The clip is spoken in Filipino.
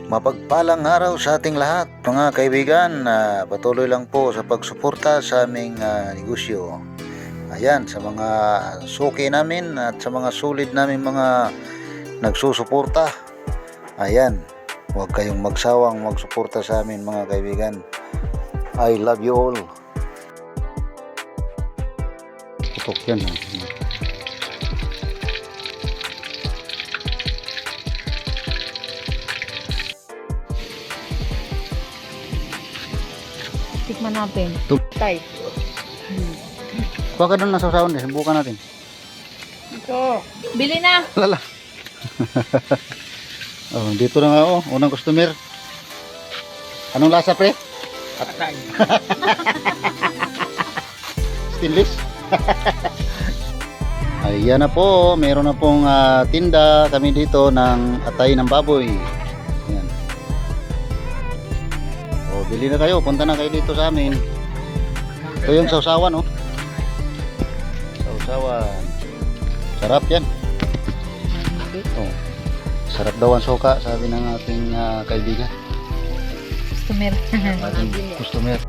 Mapagpalang araw sa ating lahat mga kaibigan. Patuloy lang po sa pagsuporta sa aming negosyo. Ayan, sa mga suki namin at sa mga solid namin mga nagsusuporta. Ayan, huwag kayong magsawang magsuporta sa amin mga kaibigan. I love you all. Tutok yan. Tikman natin. Tay. Kuha ka doon na sa usawan, subukan natin. Ito. Bili na. Lala. Oh, dito na nga unang customer. Anong lasa, pre? Atay. Stainless. Ayan na po, meron na pong tinda kami dito ng atay ng baboy. Ayan. O, bili na kayo, punta na kayo dito sa amin. Ito yung sausawan, oh. Sausawan. Sarap yan. Oh. Sarap daw ang suka, sabi ng ating kaibigan. Customer. Ating customer.